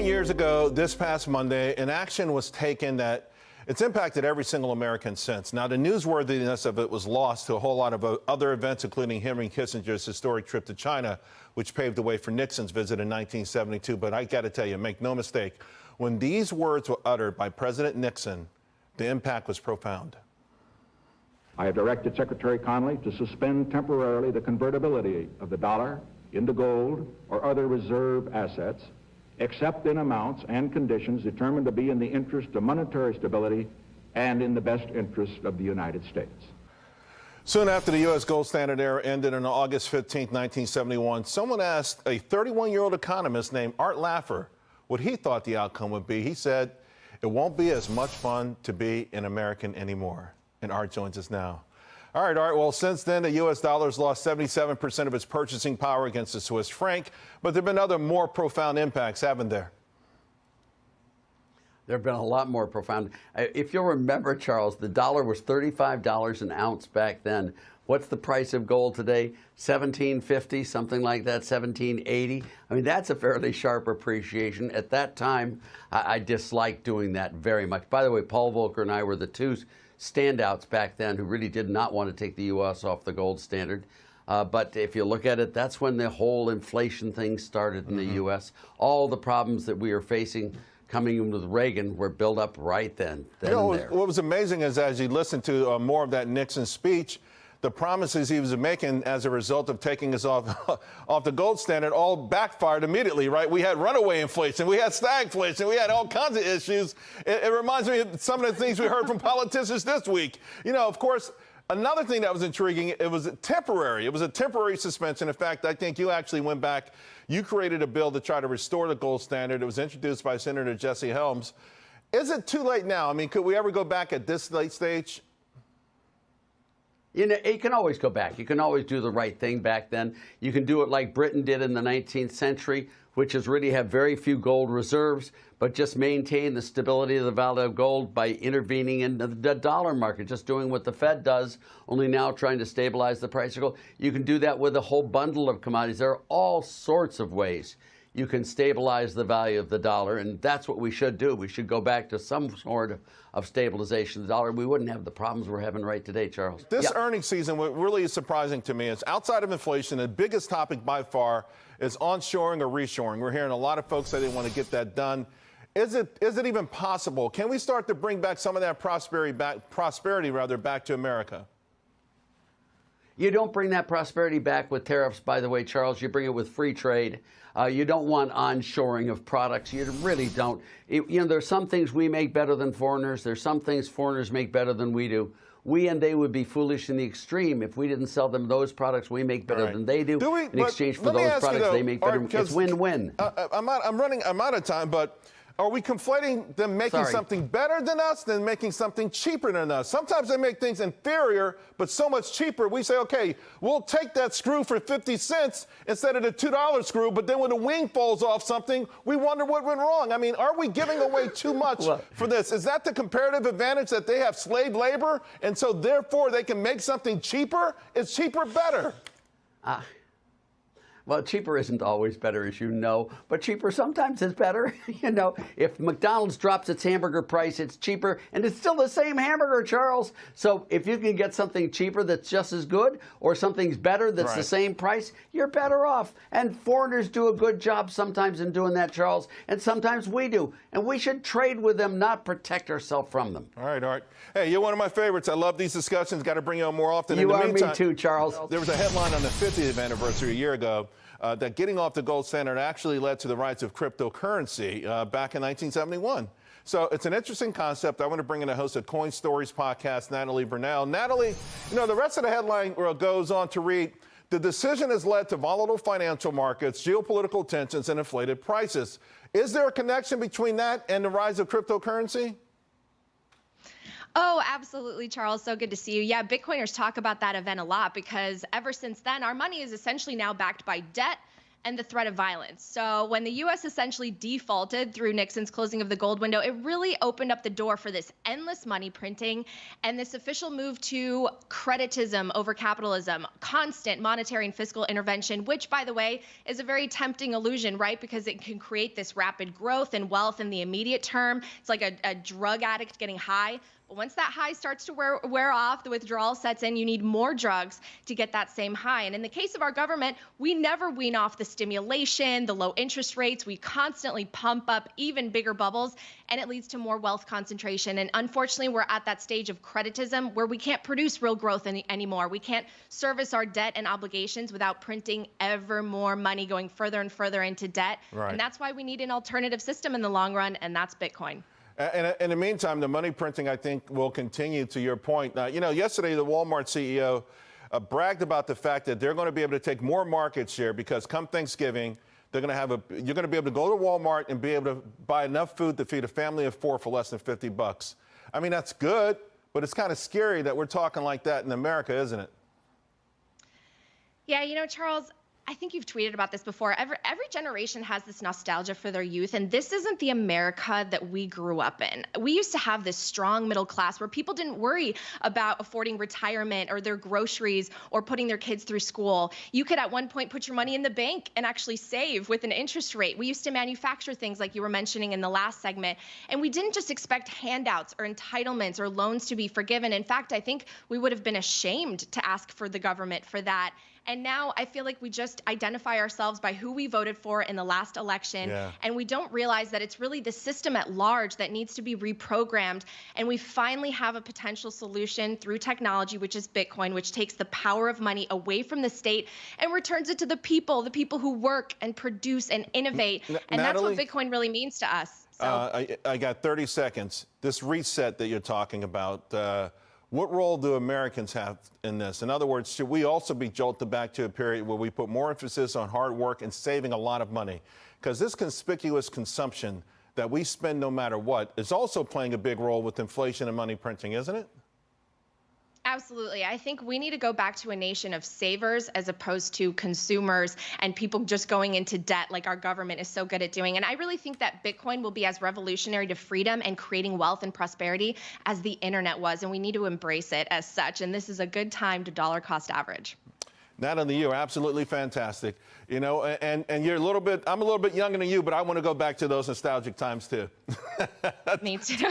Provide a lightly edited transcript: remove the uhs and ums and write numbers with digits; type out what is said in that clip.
years ago, this past Monday, an action was taken that it's impacted every single American since. Now, the newsworthiness of it was lost to a whole lot of other events, including Henry Kissinger's historic trip to China, which paved the way for Nixon's visit in 1972. But I got to tell you, make no mistake, when these words were uttered by President Nixon, the impact was profound. I have directed Secretary Connally to suspend temporarily the convertibility of the dollar into gold or other reserve assets, except in amounts and conditions determined to be in the interest of monetary stability and in the best interest of the United States. Soon after the U.S. gold standard era ended on August 15, 1971, someone asked a 31-year-old economist named Art Laffer what he thought the outcome would be. He said, "It won't be as much fun to be an American anymore." And Art joins us now. All right, Art. Well, since then, the U.S. dollar's lost 77% of its purchasing power against the Swiss franc, but there have been other more profound impacts, haven't there? There have been a lot more profound. If you'll remember, Charles, the dollar was $35 an ounce back then. What's the price of gold today? $17.50, something like that, $17.80. I mean, that's a fairly sharp appreciation. At that time, I disliked doing that very much. By the way, Paul Volcker and I were the two standouts back then who really did not want to take the U.S. off the gold standard. But if you look at it, that's when the whole inflation thing started in the U.S. All the problems that we are facing coming in with Reagan were built up right then and there. What was amazing is as you listen to more of that Nixon speech, the promises he was making as a result of taking us off the gold standard all backfired immediately, right? We had runaway inflation, we had stagflation, we had all kinds of issues. It reminds me of some of the things we heard from politicians this week. You know, of course, another thing that was intriguing, it was temporary. It was a temporary suspension. In fact, I think you actually went back, you created a bill to try to restore the gold standard. It was introduced by Senator Jesse Helms. Is it too late now? I mean, could we ever go back at this late stage? You know, you can always go back. You can always do the right thing back then. You can do it like Britain did in the 19th century, which is really have very few gold reserves, but just maintain the stability of the value of gold by intervening in the dollar market, just doing what the Fed does, only now trying to stabilize the price of gold. You can do that with a whole bundle of commodities. There are all sorts of ways you can stabilize the value of the dollar, and that's what we should do. We should go back to some sort of stabilization of the dollar. We wouldn't have the problems we're having right today, Charles. This earnings season, what really is surprising to me is outside of inflation, the biggest topic by far is onshoring or reshoring. We're hearing a lot of folks say they want to get that done. Is it even possible? Can we start to bring back some of that prosperity back to America? You don't bring that prosperity back with tariffs, by the way, Charles. You bring it with free trade. You don't want onshoring of products. You really don't. You know, there's some things we make better than foreigners. There's some things foreigners make better than we do. We and they would be foolish in the extreme if we didn't sell them those products we make better than they do in exchange for those products they make better. It's win-win. I'm out of time, but are we conflating them making something better than us than making something cheaper than us? Sometimes they make things inferior, but so much cheaper. We say, okay, we'll take that screw for 50 cents instead of the $2 screw, but then when the wing falls off something, we wonder what went wrong. I mean, are we giving away too much for this? Is that the comparative advantage that they have slave labor, and so therefore they can make something cheaper? Is cheaper better? Well, cheaper isn't always better, as you know, but cheaper sometimes is better. You know, if McDonald's drops its hamburger price, it's cheaper, and it's still the same hamburger, Charles. So if you can get something cheaper that's just as good, or something's better that's the same price, you're better off. And foreigners do a good job sometimes in doing that, Charles, and sometimes we do. And we should trade with them, not protect ourselves from them. All right, Art. Hey, you're one of my favorites. I love these discussions. Got to bring you on more often. You are me too, Charles. There was a headline on the 50th anniversary a year ago that getting off the gold standard actually led to the rise of cryptocurrency back in 1971. So it's an interesting concept. I want to bring in a host of Coin Stories podcast, Natalie Burnell. Natalie, you know, the rest of the headline goes on to read, the decision has led to volatile financial markets, geopolitical tensions, and inflated prices. Is there a connection between that and the rise of cryptocurrency? Oh, absolutely, Charles. So good to see you. Yeah, Bitcoiners talk about that event a lot because ever since then, our money is essentially now backed by debt and the threat of violence. So when the U.S. essentially defaulted through Nixon's closing of the gold window, it really opened up the door for this endless money printing and this official move to creditism over capitalism, constant monetary and fiscal intervention, which, by the way, is a very tempting illusion, right? Because it can create this rapid growth and wealth in the immediate term. It's like a drug addict getting high. But once that high starts to wear off, the withdrawal sets in, you need more drugs to get that same high. And in the case of our government, we never wean off the stimulation, the low interest rates. We constantly pump up even bigger bubbles, and it leads to more wealth concentration. And unfortunately, we're at that stage of creditism where we can't produce real growth anymore. We can't service our debt and obligations without printing ever more money, going further and further into debt. Right. And that's why we need an alternative system in the long run, and that's Bitcoin. And in the meantime, the money printing, I think, will continue, to your point. Yesterday, the Walmart CEO bragged about the fact that they're going to be able to take more market share because come Thanksgiving, you're going to be able to go to Walmart and be able to buy enough food to feed a family of 4 for less than $50. I mean, that's good, but it's kind of scary that we're talking like that in America, isn't it? Yeah, Charles, I think you've tweeted about this before. Every generation has this nostalgia for their youth, and this isn't the America that we grew up in. We used to have this strong middle class where people didn't worry about affording retirement or their groceries or putting their kids through school. You could at one point put your money in the bank and actually save with an interest rate. We used to manufacture things like you were mentioning in the last segment, and we didn't just expect handouts or entitlements or loans to be forgiven. In fact, I think we would have been ashamed to ask for the government for that. And now I feel like we just identify ourselves by who we voted for in the last election. Yeah. And we don't realize that it's really the system at large that needs to be reprogrammed. And we finally have a potential solution through technology, which is Bitcoin, which takes the power of money away from the state and returns it to the people who work and produce and innovate. And Natalie, that's what Bitcoin really means to us. So. I got 30 seconds. This reset that you're talking about, what role do Americans have in this? In other words, should we also be jolted back to a period where we put more emphasis on hard work and saving a lot of money? Because this conspicuous consumption that we spend no matter what is also playing a big role with inflation and money printing, isn't it? Absolutely. I think we need to go back to a nation of savers as opposed to consumers and people just going into debt like our government is so good at doing. And I really think that Bitcoin will be as revolutionary to freedom and creating wealth and prosperity as the internet was. And we need to embrace it as such. And this is a good time to dollar cost average. Natalie, you're absolutely fantastic. And you're I'm a little bit younger than you, but I want to go back to those nostalgic times too. Me too.